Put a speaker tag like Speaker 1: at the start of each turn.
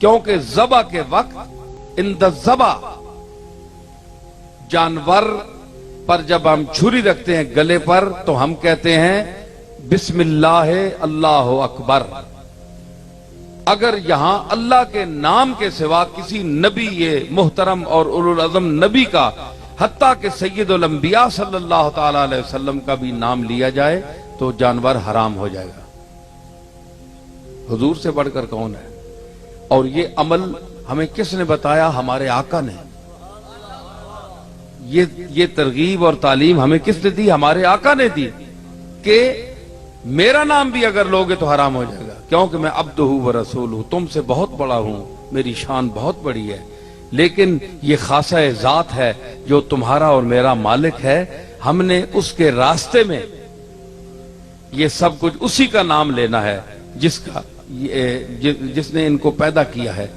Speaker 1: क्योंकि ज़बा के वक्त इंद ज़बा जानवर पर जब हम छुरी रखते हैं गले पर तो हम कहते हैं बिस्मिल्लाह अल्लाह अकबर। अगर यहां अल्लाह के नाम के सिवा किसी नबी ये मुहतरम और उलुल अज़म नबी का, हत्ता कि सैयदुल अंबिया सल्लल्लाहु ताला अलैहि वसल्लम का भी नाम लिया जाए तो जानवर हराम हो जाएगा। हुजूर से बढ़कर कौन है? और ये अमल हमें किसने बताया? हमारे आका ने। ये तरगीब और तालीम हमें किसने दी? हमारे आका ने दी कि मेरा नाम भी अगर लोगे तो हराम हो जाएगा, क्योंकि मैं अब्दुहु व रसूल हूं, तुमसे बहुत बड़ा हूं, मेरी शान बहुत बड़ी है। लेकिन ये खासा जात है जो तुम्हारा और मेरा मालिक है, हमने उसके रास्ते में ये सब कुछ उसी का नाम लेना है जिसने इनको पैदा किया है।